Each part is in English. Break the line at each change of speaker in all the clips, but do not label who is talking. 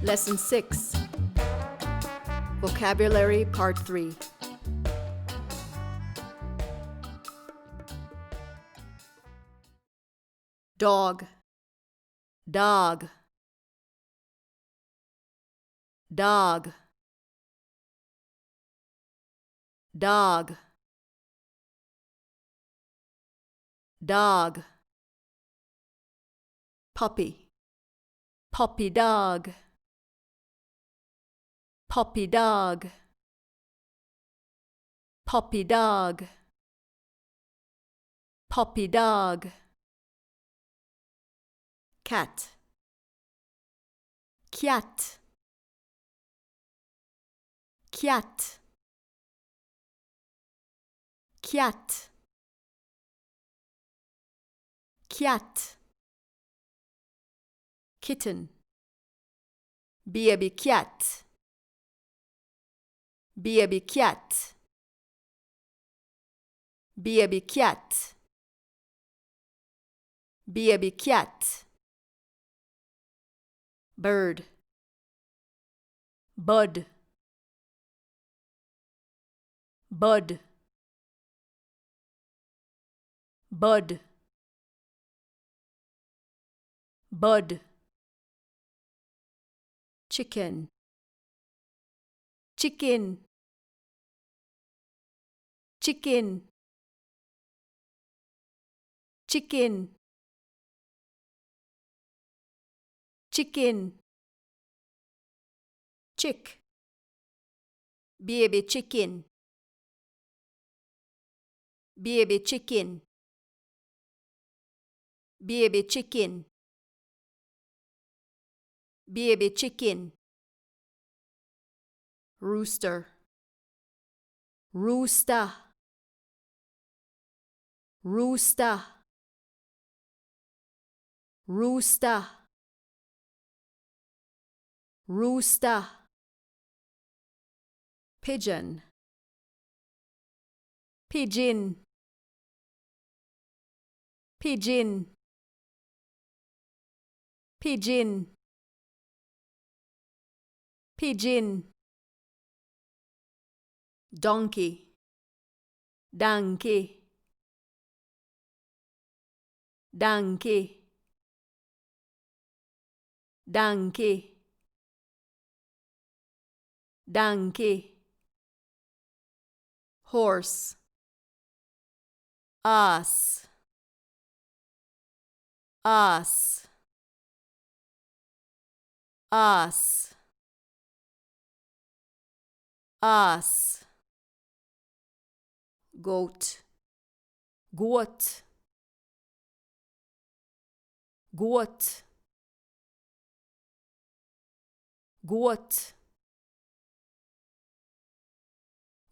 Lesson 6. Vocabulary Part 3. Dog, dog, dog, dog, dog. Puppy, puppy dog, puppy dog, puppy dog, puppy dog. Cat, cat, cat, cat, cat. Kitten, baby cat, baby cat, baby cat, baby cat. Bird, bud, bud, bud, bud. Chicken, chicken, chicken, chicken, chicken. Chick, baby chicken, baby chicken, baby chicken, baby chicken. Rooster, rooster, rooster, rooster, rooster. Pigeon, pigeon, pigeon, pigeon, pigeon. Donkey, donkey, donkey, donkey, donkey. Horse, ass, ass, ass, ass. Goat, goat, goat, goat,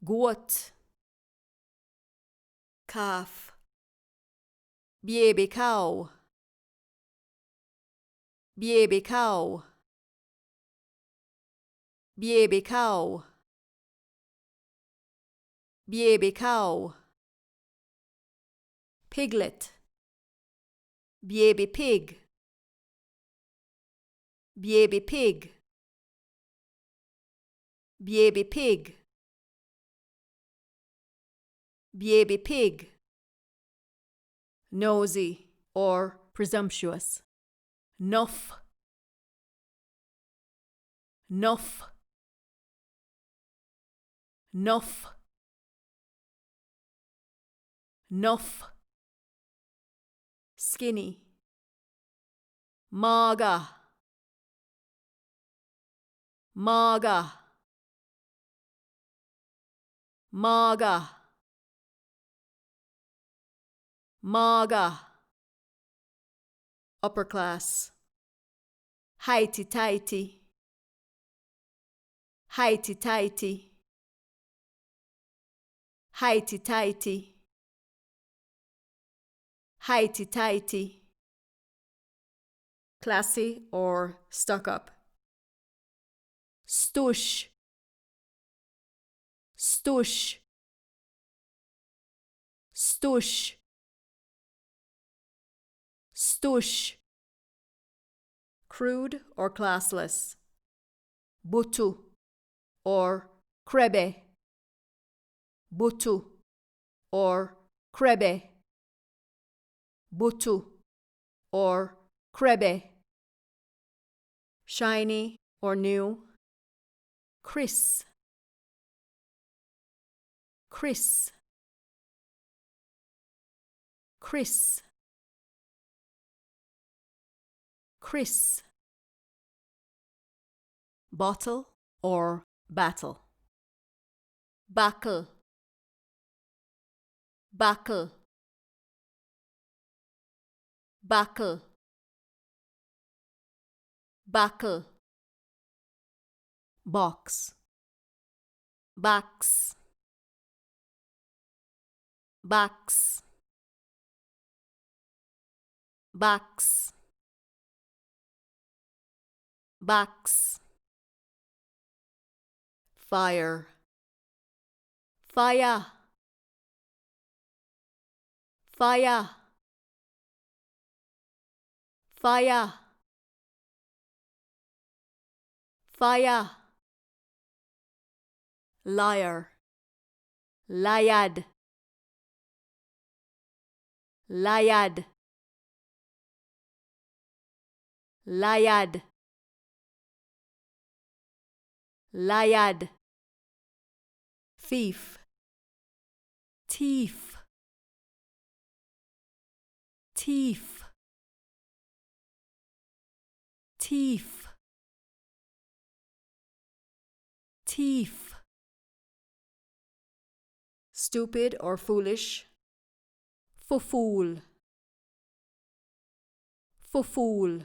goat. Calf, baby cow, baby cow, baby cow, baby cow. Piglet, baby pig, baby pig, baby pig, baby pig. Nosy or presumptuous. Nuff, nuff, nuff, nuff. Skinny, maga, maga, maga, maga. Upper class, heighty tighty, heighty tighty, heighty tighty, heighty tighty. Classy or stuck up. Stush, stush, stush, stush. Crude or classless. butu or krebe, butu or krebe, butu or krebe. Shiny or new, Chris, Chris, Chris, Chris. Bottle or battle, buckle, buckle, buckle, buckle. Box, box, box, box, box. Fire, fire, fire, fire, fire. Liar, liad, liad, liad, liad. Thief, thief, thief, thief, thief. Stupid or foolish, fool, fool,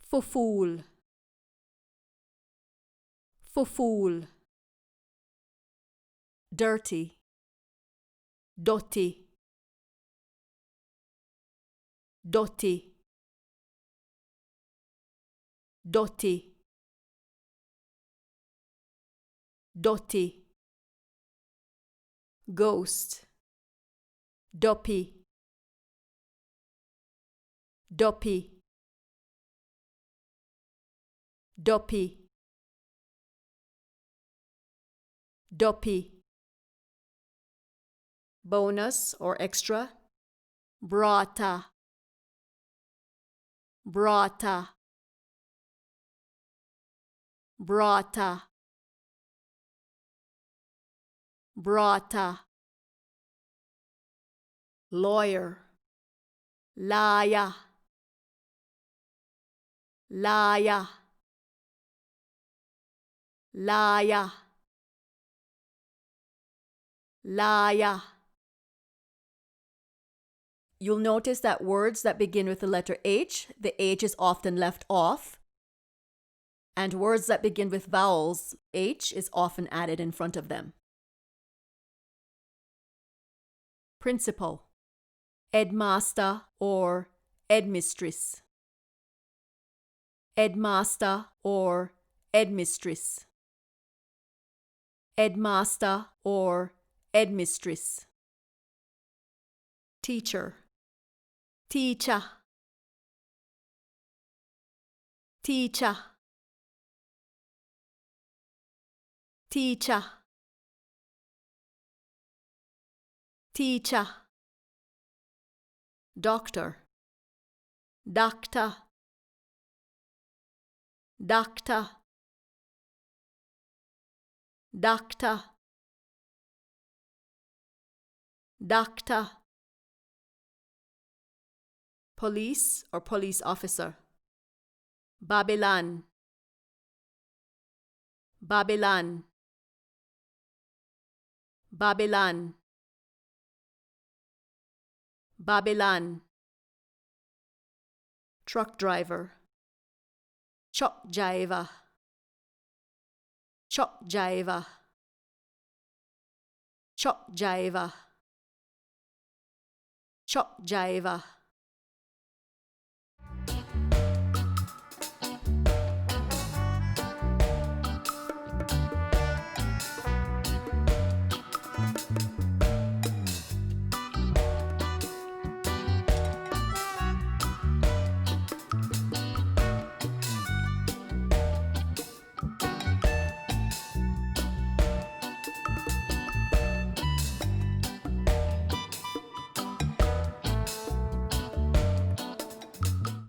fool, fool. Dirty, dotty, dotty, dotty, dotty. Ghost, doppy, doppy, doppy, doppy. Bonus or extra, brata, brata, brata, brata. Lawyer, liar, liar, liar, liar. You'll notice that words that begin with the letter H, the H is often left off. And words that begin with vowels, H is often added in front of them. Principal, headmaster or headmistress, headmaster or headmistress, headmaster or headmistress. Teacher, teacher, teacher, teacher, teacher. Doctor, doctor, doctor, doctor, doctor. Police or police officer, Babylon, Babylon, Babylon, Babylon. Truck driver, truck driver, truck driver, truck driver, truck driver.